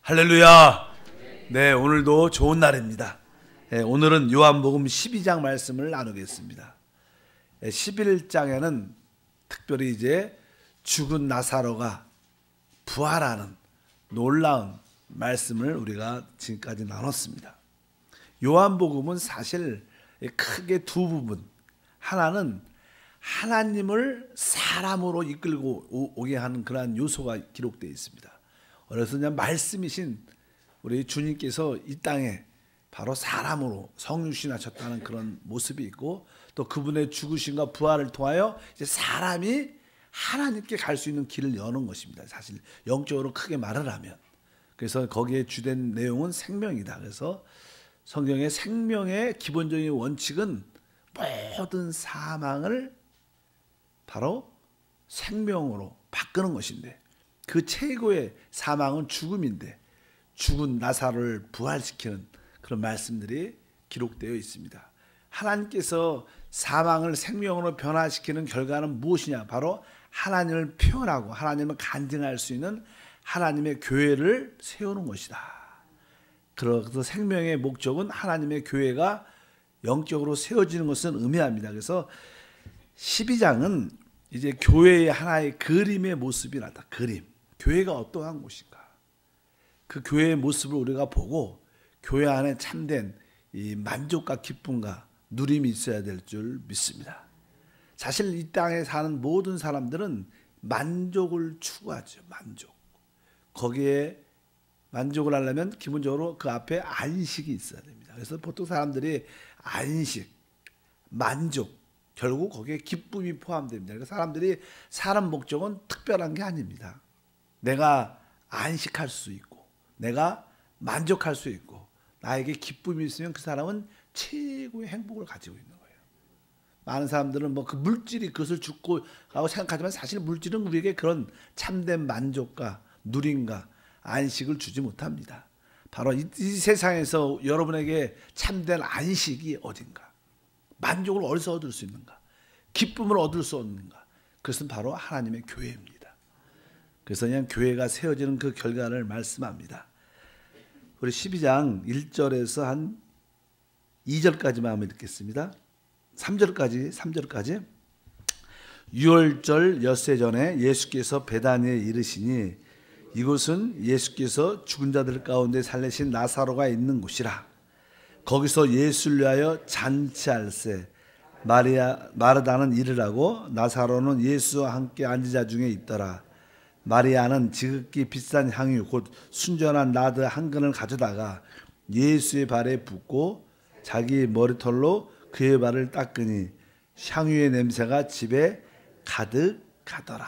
할렐루야. 네, 오늘도 좋은 날입니다. 오늘은 요한복음 12장 말씀을 나누겠습니다. 11장에는 특별히 이제 죽은 나사로가 부활하는 놀라운 말씀을 우리가 지금까지 나눴습니다. 요한복음은 사실 크게 두 부분, 하나는 하나님을 사람으로 이끌고 오게 하는 그러한 요소가 기록되어 있습니다. 그래서 그냥 말씀이신 우리 주님께서 이 땅에 바로 사람으로 성육신하셨다는 그런 모습이 있고, 또 그분의 죽으심과 부활을 통하여 이제 사람이 하나님께 갈 수 있는 길을 여는 것입니다. 사실 영적으로 크게 말을 하면. 그래서 거기에 주된 내용은 생명이다. 그래서 성경의 생명의 기본적인 원칙은 모든 사망을 바로 생명으로 바꾸는 것인데, 그 최고의 사망은 죽음인데 죽은 나사로를 부활시키는 그런 말씀들이 기록되어 있습니다. 하나님께서 사망을 생명으로 변화시키는 결과는 무엇이냐? 바로 하나님을 표현하고 하나님을 간증할 수 있는 하나님의 교회를 세우는 것이다. 그래서 생명의 목적은 하나님의 교회가 영적으로 세워지는 것을 의미합니다. 그래서 12장은 이제 교회의 하나의 그림의 모습이 나타. 그림. 교회가 어떠한 곳인가? 그 교회의 모습을 우리가 보고 교회 안에 참된 이 만족과 기쁨과 누림이 있어야 될 줄 믿습니다. 사실 이 땅에 사는 모든 사람들은 만족을 추구하죠. 만족. 거기에 만족을 하려면 기본적으로 그 앞에 안식이 있어야 됩니다. 그래서 보통 사람들이 안식, 만족, 결국 거기에 기쁨이 포함됩니다. 그래서 사람들이 사는 목적은 특별한 게 아닙니다. 내가 안식할 수 있고 내가 만족할 수 있고 나에게 기쁨이 있으면 그 사람은 최고의 행복을 가지고 있는 거예요. 많은 사람들은 뭐 그 물질이 그것을 주고 라고 생각하지만, 사실 물질은 우리에게 그런 참된 만족과 누림과 안식을 주지 못합니다. 바로 이 세상에서 여러분에게 참된 안식이 어딘가, 만족을 어디서 얻을 수 있는가, 기쁨을 얻을 수 없는가, 그것은 바로 하나님의 교회입니다. 그래서 그냥 교회가 세워지는 그 결과를 말씀합니다. 우리 12장 1절에서 한 2절까지만 한번 읽겠습니다. 3절까지. 유월절 엿새 전에 예수께서 베다니에 이르시니 이곳은 예수께서 죽은 자들 가운데 살리신 나사로가 있는 곳이라. 거기서 예수를 위하여 잔치할세 마르다는 이르라고 나사로는 예수와 함께 앉은 자 중에 있더라. 마리아는 지극히 비싼 향유 곧 순전한 나드 한 근을 가져다가 예수의 발에 붓고 자기 머리털로 그의 발을 닦으니 향유의 냄새가 집에 가득하더라.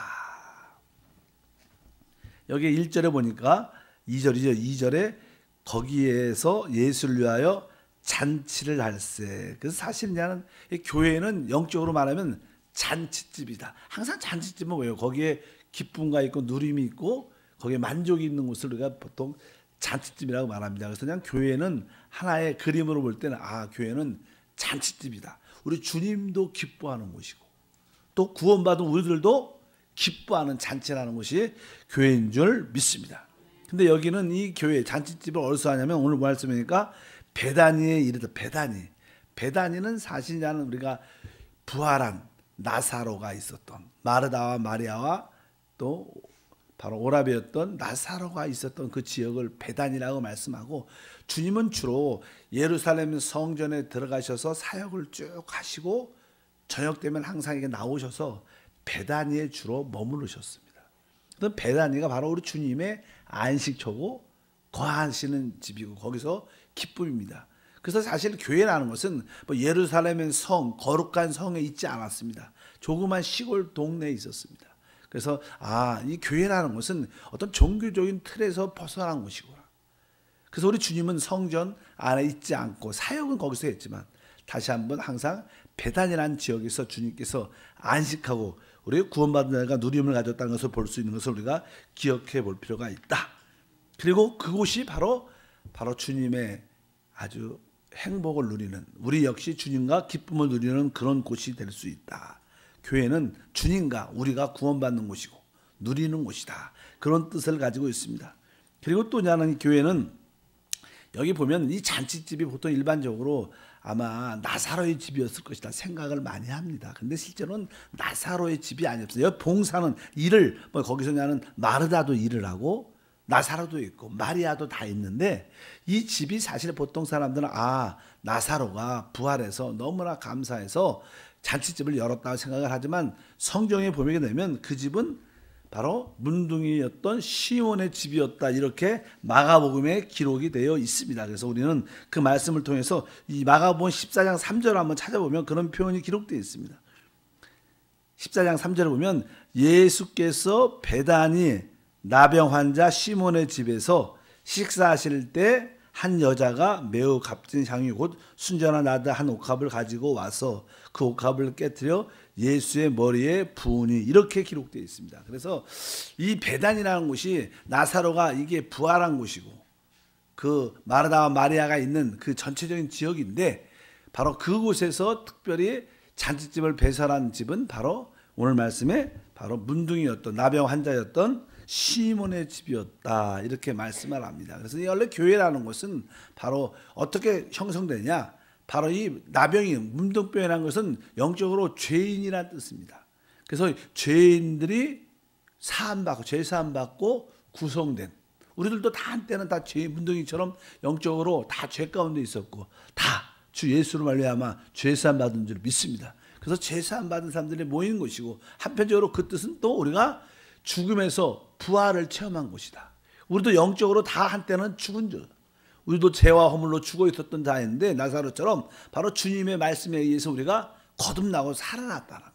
여기 1절에 보니까 2절이죠. 2절에 거기에서 예수를 위하여 잔치를 할세. 그래서 사실 나는 교회는 영적으로 말하면 잔치집이다. 항상 잔치집은 왜요? 거기에 기쁨과 있고 누림이 있고 거기에 만족이 있는 곳을 우리가 보통 잔치집이라고 말합니다. 그래서 그냥 교회는 하나의 그림으로 볼 때는 교회는 잔치집이다. 우리 주님도 기뻐하는 곳이고 또 구원받은 우리들도 기뻐하는 잔치라는 것이 교회인 줄 믿습니다. 근데 여기는 이 교회 잔치집을 어디서 하냐면 오늘 말씀이니까 베다니에 이르다. 베다니는 사실 나는 우리가 부활한 나사로가 있었던 마르다와 마리아와 또 바로 오라비였던 나사로가 있었던 그 지역을 베단이라고 말씀하고, 주님은 주로 예루살렘 성전에 들어가셔서 사역을 쭉 하시고 저녁 되면 항상 이게 나오셔서 베다니에 주로 머무르셨습니다. 그래서 베다니가 바로 우리 주님의 안식처고 거하시는 집이고 거기서 기쁨입니다. 그래서 사실 교회라는 것은 뭐 예루살렘의 성, 거룩한 성에 있지 않았습니다. 조그만 시골 동네에 있었습니다. 그래서 이 교회라는 것은 어떤 종교적인 틀에서 벗어난 곳이구나. 그래서 우리 주님은 성전 안에 있지 않고 사역은 거기서 했지만 다시 한번 항상 베단이라는 지역에서 주님께서 안식하고 우리 구원받은 자가 누림을 가졌다는 것을 볼 수 있는 것을 우리가 기억해 볼 필요가 있다. 그리고 그곳이 바로 주님의 아주 행복을 누리는, 우리 역시 주님과 기쁨을 누리는 그런 곳이 될 수 있다. 교회는 주님과 우리가 구원받는 곳이고 누리는 곳이다. 그런 뜻을 가지고 있습니다. 그리고 또 나는 교회는 여기 보면 이 잔치집이 보통 일반적으로 아마 나사로의 집이었을 것이다 생각을 많이 합니다. 근데 실제로는 나사로의 집이 아니었어요. 봉사는 일을 뭐 거기서 나는 마르다도 일을 하고 나사로도 있고 마리아도 다 있는데 이 집이 사실 보통 사람들은 나사로가 부활해서 너무나 감사해서 잔치집을 열었다고 생각을 하지만 성경에 보게 되면 그 집은 바로 문둥이였던 시몬의 집이었다 이렇게 마가복음에 기록이 되어 있습니다. 그래서 우리는 그 말씀을 통해서 이 마가복음 14장 3절을 한번 찾아보면 그런 표현이 기록되어 있습니다. 14장 3절을 보면 예수께서 베다니 나병 환자 시몬의 집에서 식사하실 때 한 여자가 매우 값진 향유 곧 순전한 나드 한 옥합을 가지고 와서 그 옥합을 깨뜨려 예수의 머리에 부으니 이렇게 기록되어 있습니다. 그래서 이 베단이라는 곳이 나사로가 이게 부활한 곳이고 그 마르다와 마리아가 있는 그 전체적인 지역인데 바로 그곳에서 특별히 잔치집을 배설한 집은 바로 오늘 말씀에 바로 문둥이였던 나병 환자였던 시몬의 집이었다 이렇게 말씀을 합니다. 그래서 원래 교회라는 것은 바로 어떻게 형성되냐, 바로 이 나병이 문둥병이라는 것은 영적으로 죄인이라는 뜻입니다. 그래서 죄인들이 사함받고 죄 사함받고 구성된, 우리들도 다 한때는 다 죄 문둥이처럼 영적으로 다 죄 가운데 있었고 다 주 예수로 말미암아 죄 사함 받은 줄 믿습니다. 그래서 죄 사함 받은 사람들이 모이는 곳이고 한편적으로 그 뜻은 또 우리가 죽음에서 부활을 체험한 곳이다. 우리도 영적으로 다 한때는 죽은 줄, 우리도 죄와 허물로 죽어 있었던 자인데 나사로처럼 바로 주님의 말씀에 의해서 우리가 거듭나고 살아났다는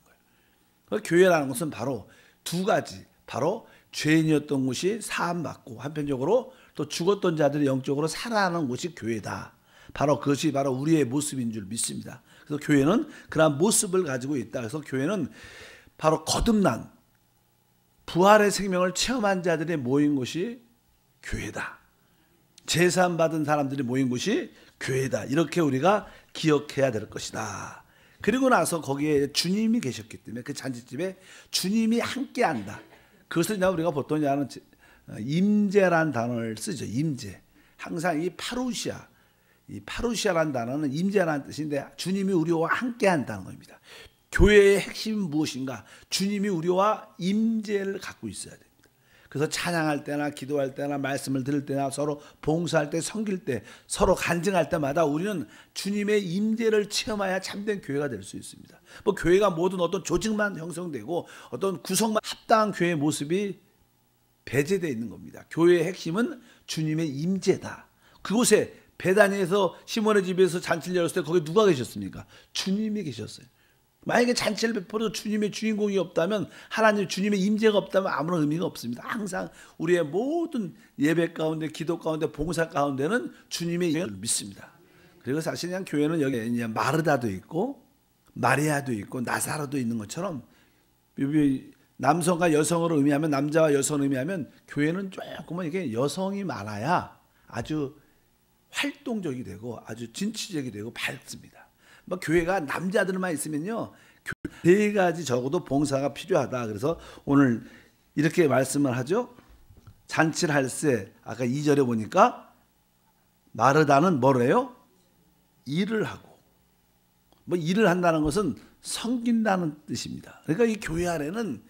거예요. 교회라는 것은 바로 두 가지, 바로 죄인이었던 곳이 사함받고 한편적으로 또 죽었던 자들이 영적으로 살아나는 곳이 교회다. 바로 그것이 바로 우리의 모습인 줄 믿습니다. 그래서 교회는 그러한 모습을 가지고 있다. 그래서 교회는 바로 거듭난 부활의 생명을 체험한 자들이 모인 곳이 교회다. 제사함 받은 사람들이 모인 곳이 교회다. 이렇게 우리가 기억해야 될 것이다. 그리고 나서 거기에 주님이 계셨기 때문에 그 잔치집에 주님이 함께한다. 그것을 우리가 보통 임재란 단어를 쓰죠. 임재. 항상 이 파루시아라는 단어는 임재라는 뜻인데 주님이 우리와 함께한다는 겁니다. 교회의 핵심은 무엇인가? 주님이 우리와 임재를 갖고 있어야 됩니다. 그래서 찬양할 때나 기도할 때나 말씀을 들을 때나 서로 봉사할 때 섬길 때 서로 간증할 때마다 우리는 주님의 임재를 체험해야 참된 교회가 될 수 있습니다. 뭐 교회가 모든 어떤 조직만 형성되고 어떤 구성만 합당한 교회의 모습이 배제되어 있는 겁니다. 교회의 핵심은 주님의 임재다. 그곳에 베다니에서 시몬의 집에서 잔치를 열었을 때 거기 누가 계셨습니까? 주님이 계셨어요. 만약에 잔치를 베풀어도 주님의 주인공이 없다면, 하나님 주님의 임재가 없다면 아무런 의미가 없습니다. 항상 우리의 모든 예배 가운데, 기도 가운데, 봉사 가운데는 주님의 임재를 믿습니다. 그리고 사실 그냥 교회는 여기 마르다도 있고 마리아도 있고 나사로도 있는 것처럼 남성과 여성으로 의미하면, 남자와 여성을 의미하면 교회는 조금은 이게 여성이 많아야 아주 활동적이 되고 아주 진취적이 되고 밝습니다. 뭐 교회가 남자들만 있으면요, 네 가지 적어도 봉사가 필요하다. 그래서 오늘 이렇게 말씀을 하죠. 잔치를 할 때 아까 2절에 보니까 마르다는 뭐래요? 일을 하고, 뭐 일을 한다는 것은 섬긴다는 뜻입니다. 그러니까 이 교회 안에는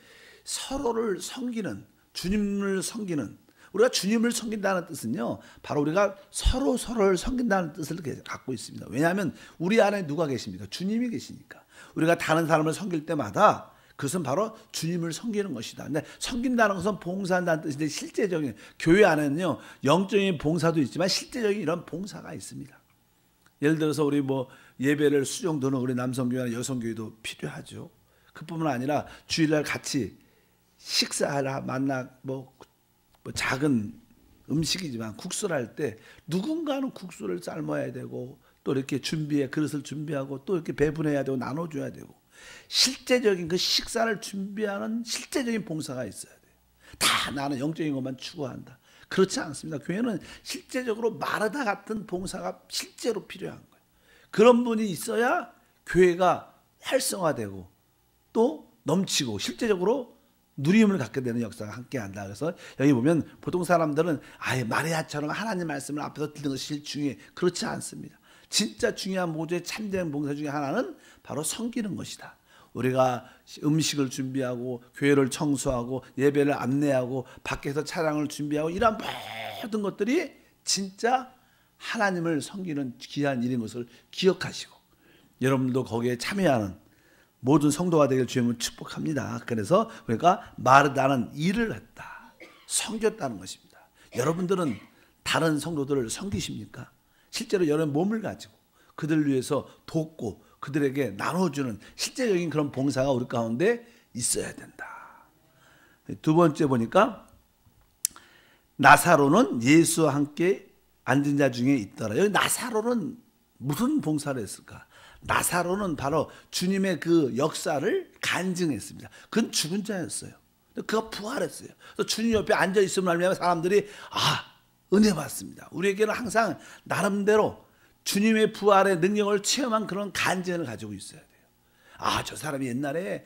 서로를 섬기는, 주님을 섬기는, 우리가 주님을 섬긴다는 뜻은요, 바로 우리가 서로를 섬긴다는 뜻을 갖고 있습니다. 왜냐하면 우리 안에 누가 계십니까? 주님이 계시니까. 우리가 다른 사람을 섬길 때마다 그것은 바로 주님을 섬기는 것이다. 근데 섬긴다는 것은 봉사한다는 뜻인데, 실제적인 교회 안에는요, 영적인 봉사도 있지만 실제적인 이런 봉사가 있습니다. 예를 들어서 우리 뭐 예배를 수종도는 우리 남성교회나 여성교회도 필요하죠. 그뿐만 아니라 주일날 같이 식사하라, 뭐 작은 음식이지만 국수를 할 때 누군가는 국수를 삶아야 되고, 또 이렇게 그릇을 준비하고, 또 이렇게 배분해야 되고, 나눠줘야 되고, 실제적인 그 식사를 준비하는 실제적인 봉사가 있어야 돼요. 다 나는 영적인 것만 추구한다. 그렇지 않습니다. 교회는 실제적으로 마르다 같은 봉사가 실제로 필요한 거예요. 그런 분이 있어야 교회가 활성화되고 또 넘치고 실제적으로 누림을 갖게 되는 역사가 함께한다. 그래서 여기 보면 보통 사람들은 아예 마리아처럼 하나님 말씀을 앞에서 듣는 것이 제일 중요해. 그렇지 않습니다. 진짜 중요한 모두의 참된 봉사 중에 하나는 바로 섬기는 것이다. 우리가 음식을 준비하고 교회를 청소하고 예배를 안내하고 밖에서 차량을 준비하고 이런 모든 것들이 진짜 하나님을 섬기는 귀한 일인 것을 기억하시고 여러분도 거기에 참여하는 모든 성도가 되길 주님은 축복합니다. 그래서 우리가 마르다는 일을 했다. 섬겼다는 것입니다. 여러분들은 다른 성도들을 섬기십니까? 실제로 여러분 몸을 가지고 그들을 위해서 돕고 그들에게 나눠주는 실제적인 그런 봉사가 우리 가운데 있어야 된다. 두 번째 보니까 나사로는 예수와 함께 앉은 자 중에 있더라. 여기 나사로는 무슨 봉사를 했을까? 나사로는 바로 주님의 그 역사를 간증했습니다. 그건 죽은 자였어요. 그가 부활했어요. 그래서 주님 옆에 앉아 있으면 말미암아 사람들이 은혜 받습니다. 우리에게는 항상 나름대로 주님의 부활의 능력을 체험한 그런 간증을 가지고 있어야 돼요. 저 사람이 옛날에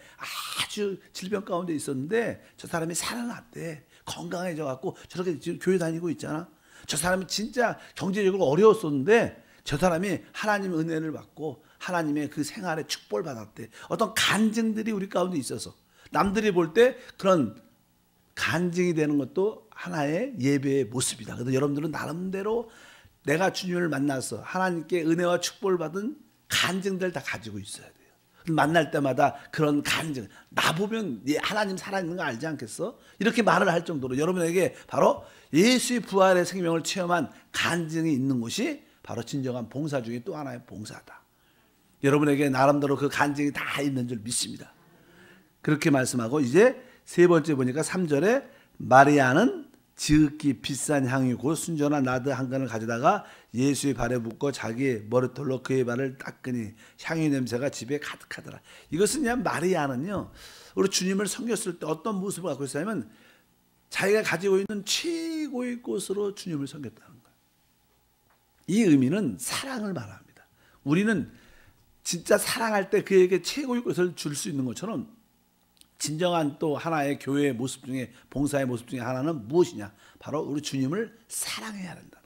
아주 질병 가운데 있었는데 저 사람이 살아났대. 건강해져 갖고 저렇게 지금 교회 다니고 있잖아. 저 사람이 진짜 경제적으로 어려웠었는데 저 사람이 하나님의 은혜를 받고 하나님의 그 생활에 축복을 받았대. 어떤 간증들이 우리 가운데 있어서 남들이 볼 때 그런 간증이 되는 것도 하나의 예배의 모습이다. 그래서 여러분들은 나름대로 내가 주님을 만나서 하나님께 은혜와 축복을 받은 간증들 다 가지고 있어야 돼요. 만날 때마다 그런 간증, 나 보면 하나님 살아있는 거 알지 않겠어? 이렇게 말을 할 정도로 여러분에게 바로 예수의 부활의 생명을 체험한 간증이 있는 것이 바로 진정한 봉사 중에 또 하나의 봉사다. 여러분에게 나름대로 그 간증이 다 있는 줄 믿습니다. 그렇게 말씀하고 이제 세 번째 보니까 3절에 마리아는 지극히 비싼 향유 곧 순전한 나드 한 간을 가져다가 예수의 발에 붓고 자기의 머리털로 그의 발을 닦으니 향유 냄새가 집에 가득하더라. 이것은 그냥 마리아는요, 우리 주님을 섬겼을 때 어떤 모습을 갖고 있었냐면 자기가 가지고 있는 최고의 꽃으로 주님을 섬겼다는 거예요. 이 의미는 사랑을 말합니다. 우리는 진짜 사랑할 때 그에게 최고의 꽃을 줄 수 있는 것처럼 진정한 또 하나의 교회의 모습 중에 봉사의 모습 중에 하나는 무엇이냐? 바로 우리 주님을 사랑해야 된다는 거예요.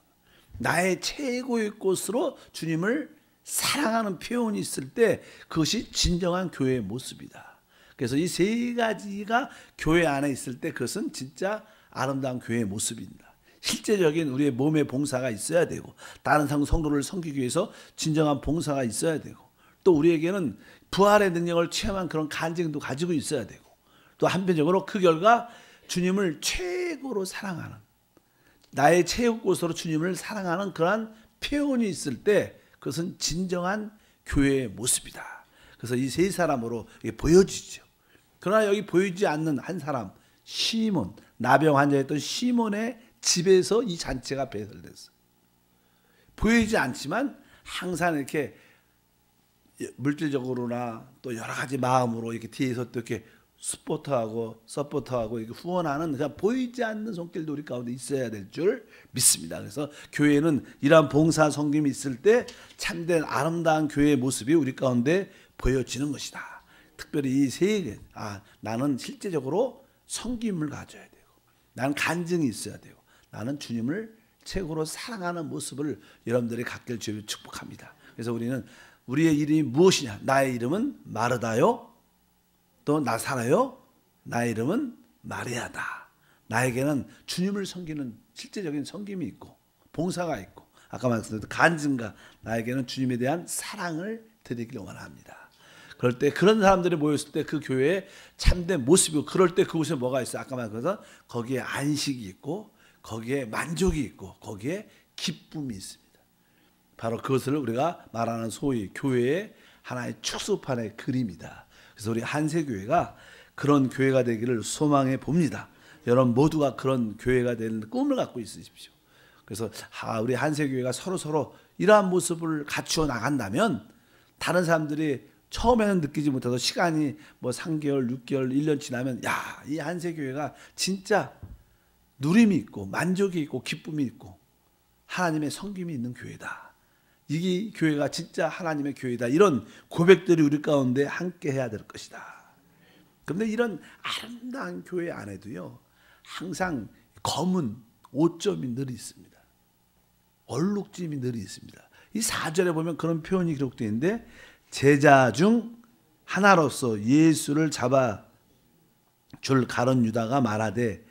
나의 최고의 꽃으로 주님을 사랑하는 표현이 있을 때 그것이 진정한 교회의 모습이다. 그래서 이 세 가지가 교회 안에 있을 때 그것은 진짜 아름다운 교회의 모습입니다. 실제적인 우리의 몸의 봉사가 있어야 되고 다른 성도를 섬기기 위해서 진정한 봉사가 있어야 되고 또 우리에게는 부활의 능력을 체험한 그런 간증도 가지고 있어야 되고 또 한편적으로 그 결과 주님을 최고로 사랑하는 나의 최고꽃으로 주님을 사랑하는 그러한 표현이 있을 때 그것은 진정한 교회의 모습이다. 그래서 이 세 사람으로 보여지죠. 그러나 여기 보이지 않는 한 사람 시몬, 나병 환자였던 시몬의 집에서 이 잔치가 배설됐어요. 보이지 않지만 항상 이렇게 물질적으로나 또 여러 가지 마음으로 이렇게 뒤에서 또 이렇게 서포터하고 이렇게 후원하는 그냥 보이지 않는 손길도 우리 가운데 있어야 될 줄 믿습니다. 그래서 교회는 이러한 봉사 섬김이 있을 때 참된 아름다운 교회의 모습이 우리 가운데 보여지는 것이다. 특별히 이 세 개, 나는 실제적으로 섬김을 가져야 되고 나는 간증이 있어야 되고 나는 주님을 최고로 사랑하는 모습을 여러분들이 갖길 주여 축복합니다. 그래서 우리는 우리의 이름이 무엇이냐? 나의 이름은 마르다요. 또 나사로요. 나의 이름은 마리아다. 나에게는 주님을 섬기는 실제적인 섬김이 있고 봉사가 있고 아까 말씀드렸던 간증과 나에게는 주님에 대한 사랑을 드리기를 원합니다. 그럴 때 그런 사람들이 모였을 때 그 교회에 참된 모습이고 그럴 때 그곳에 뭐가 있어요? 아까 말씀드린 거기에 안식이 있고 거기에 만족이 있고 거기에 기쁨이 있습니다. 바로 그것을 우리가 말하는 소위 교회의 하나의 축소판의 그림이다. 그래서 우리 한세교회가 그런 교회가 되기를 소망해 봅니다. 여러분 모두가 그런 교회가 되는 꿈을 갖고 있으십시오. 그래서 우리 한세교회가 서로 이러한 모습을 갖추어 나간다면 다른 사람들이 처음에는 느끼지 못해도 시간이 3개월, 6개월, 1년 지나면 이 한세교회가 진짜 누림이 있고 만족이 있고 기쁨이 있고 하나님의 섬김이 있는 교회다. 이 교회가 진짜 하나님의 교회다. 이런 고백들이 우리 가운데 함께 해야 될 것이다. 그런데 이런 아름다운 교회 안에도요, 항상 검은 오점이 늘 있습니다. 얼룩짐이 늘 있습니다. 이 4절에 보면 그런 표현이 기록되어 있는데, 제자 중 하나로서 예수를 잡아 줄 가룟 유다가 말하되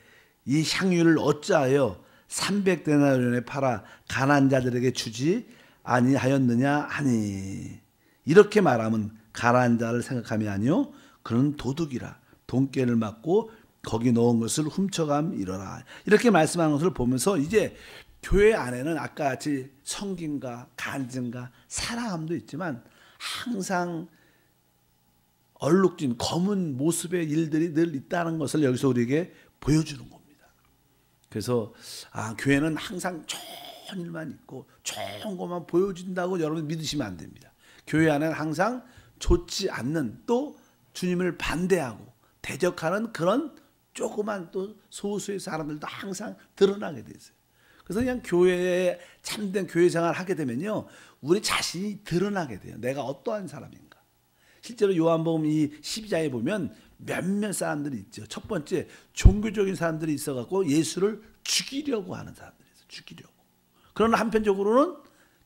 이 향유를 어찌하여 300데나리온에 팔아 가난한 자들에게 주지 아니하였느냐 하니, 이렇게 말하면 가난한 자를 생각함이 아니요 그는 도둑이라 돈깨를 맞고 거기 넣은 것을 훔쳐감이러라. 이렇게 말씀하는 것을 보면서 이제 교회 안에는 아까 같이 성김과 간증과 사랑함도 있지만 항상 얼룩진 검은 모습의 일들이 늘 있다는 것을 여기서 우리에게 보여주는 겁니다. 그래서 교회는 항상 좋은 일만 있고 좋은 것만 보여준다고 여러분 믿으시면 안 됩니다. 교회 안에는 항상 좋지 않는, 또 주님을 반대하고 대적하는 그런 조그만 또 소수의 사람들도 항상 드러나게 돼 있어요. 그래서 그냥 교회에 참된 교회 생활을 하게 되면요, 우리 자신이 드러나게 돼요. 내가 어떠한 사람인가. 실제로 요한복음 이 12장에 보면 몇몇 사람들이 있죠. 첫 번째, 종교적인 사람들이 있어갖고 예수를 죽이려고 하는 사람들이 있어요. 죽이려고. 그러나 한편적으로는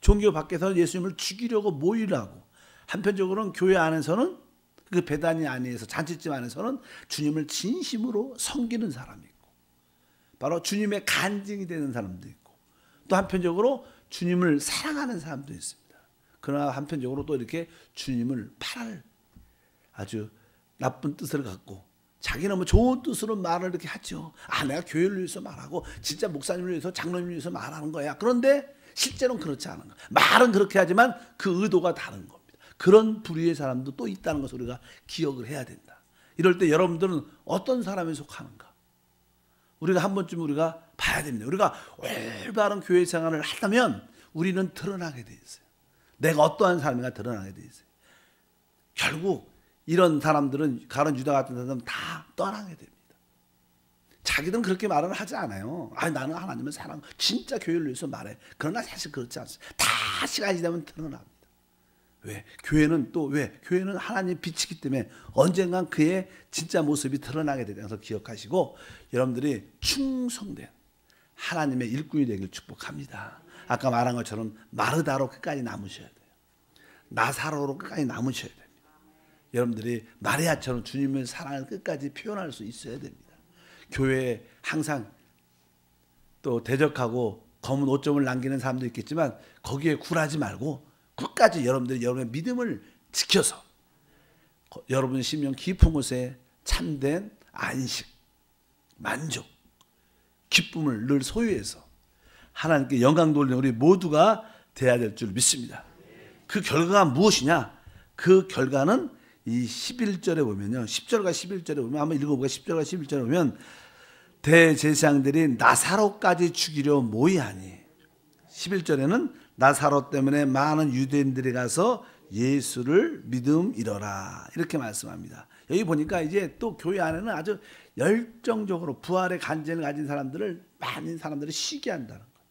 종교 밖에서는 예수님을 죽이려고 모의를 하고, 한편적으로는 교회 안에서는, 그 베다니 안에서, 잔치집 안에서는 주님을 진심으로 섬기는 사람이 있고, 바로 주님의 간증이 되는 사람도 있고, 또 한편적으로 주님을 사랑하는 사람도 있습니다. 그러나 한편적으로 또 이렇게 주님을 팔할 아주 나쁜 뜻을 갖고, 자기는 뭐 좋은 뜻으로 말을 이렇게 하죠. 내가 교회를 위해서 말하고 진짜 목사님을 위해서, 장로님을 위해서 말하는 거야. 그런데 실제로는 그렇지 않은 거야. 말은 그렇게 하지만 그 의도가 다른 겁니다. 그런 부류의 사람도 또 있다는 것을 우리가 기억을 해야 된다. 이럴 때 여러분들은 어떤 사람에 속하는가? 우리가 한 번쯤 우리가 봐야 됩니다. 우리가 올바른 교회 생활을 하다면 우리는 드러나게 돼 있어요. 내가 어떠한 사람인가 드러나게 돼 있어요. 결국 이런 사람들은, 가룟 유다 같은 사람은 다 떠나게 됩니다. 자기들은 그렇게 말을 하지 않아요. 나는 하나님을 사랑, 진짜 교회를 위해서 말해. 그러나 사실 그렇지 않습니다. 다 시간이 되면 드러납니다. 왜? 교회는 또 왜? 교회는 하나님의 빛이기 때문에 언젠간 그의 진짜 모습이 드러나게 되는 것을 기억하시고, 여러분들이 충성된 하나님의 일꾼이 되길 축복합니다. 아까 말한 것처럼 마르다로 끝까지 남으셔야 돼요. 나사로로 끝까지 남으셔야 됩니다. 여러분들이 마리아처럼 주님의 사랑을 끝까지 표현할 수 있어야 됩니다. 교회에 항상 또 대적하고 검은 오점을 남기는 사람도 있겠지만 거기에 굴하지 말고 끝까지 여러분들이 여러분의 믿음을 지켜서 여러분의 심령 깊은 곳에 참된 안식, 만족, 기쁨을 늘 소유해서 하나님께 영광 돌리는 우리 모두가 돼야 될 줄 믿습니다. 그 결과가 무엇이냐? 그 결과는 이 11절에 보면요, 10절과 11절에 보면, 한번 읽어보고 10절과 11절에 보면 대제사장들이 나사로까지 죽이려 모의하니, 11절에는 나사로 때문에 많은 유대인들이 가서 예수를 믿음이러라 이렇게 말씀합니다. 여기 보니까 이제 또 교회 안에는 아주 열정적으로 부활의 간증을 가진 사람들을, 많은 사람들이 시기한다는 거예요.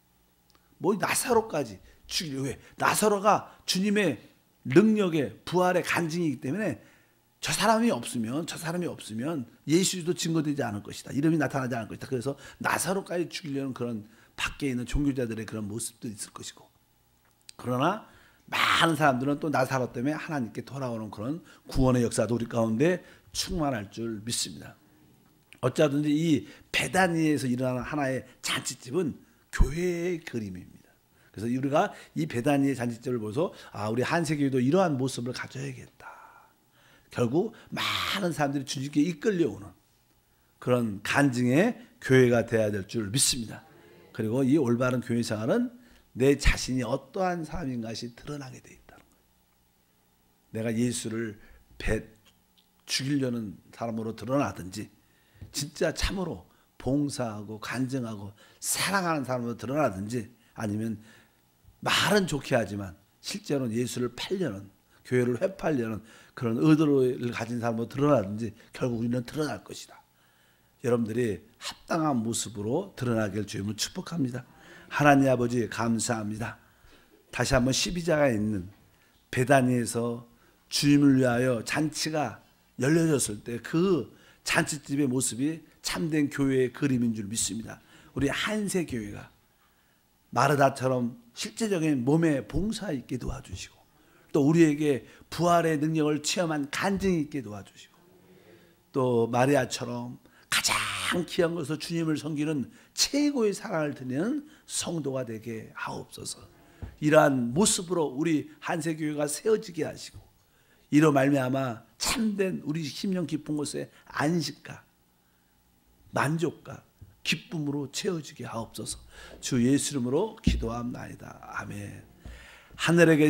뭐 나사로까지 죽이려. 왜? 나사로가 주님의 능력의 부활의 간증이기 때문에 저 사람이 없으면 예수도 증거되지 않을 것이다. 이름이 나타나지 않을 것이다. 그래서 나사로까지 죽이려는 그런 밖에 있는 종교자들의 그런 모습도 있을 것이고, 그러나 많은 사람들은 또 나사로 때문에 하나님께 돌아오는 그런 구원의 역사도 우리 가운데 충만할 줄 믿습니다. 어쩌든지 이 베다니에서 일어나는 하나의 잔치집은 교회의 그림입니다. 그래서 우리가 이 베다니의 잔치집을 보면서 우리 한세교회도 이러한 모습을 가져야겠다. 결국 많은 사람들이 주님께 이끌려오는 그런 간증의 교회가 되어야 될 줄 믿습니다. 그리고 이 올바른 교회 생활은 내 자신이 어떠한 사람인 것이 드러나게 되어 있다는 거예요. 내가 예수를 죽이려는 사람으로 드러나든지, 진짜 참으로 봉사하고 간증하고 사랑하는 사람으로 드러나든지, 아니면 말은 좋게 하지만 실제로는 예수를 팔려는, 교회를 회팔려는 그런 의도를 가진 사람으로 드러나든지, 결국 우리는 드러날 것이다. 여러분들이 합당한 모습으로 드러나길 주님은 축복합니다. 하나님 아버지 감사합니다. 다시 한번 12장에 있는 베다니에서 주님을 위하여 잔치가 열려졌을 때 그 잔치집의 모습이 참된 교회의 그림인 줄 믿습니다. 우리 한세교회가 마르다처럼 실제적인 몸의 봉사 있게 도와주시고, 또 우리에게 부활의 능력을 체험한 간증이 있게 도와주시고, 또 마리아처럼 가장 귀한 것으로 주님을 섬기는 최고의 사랑을 드리는 성도가 되게 하옵소서. 이러한 모습으로 우리 한세교회가 세워지게 하시고, 이로 말미암아 참된 우리 심령 깊은 곳에 안식과 만족과 기쁨으로 채워지게 하옵소서. 주 예수 이름으로 기도합나이다. 아멘. 하늘에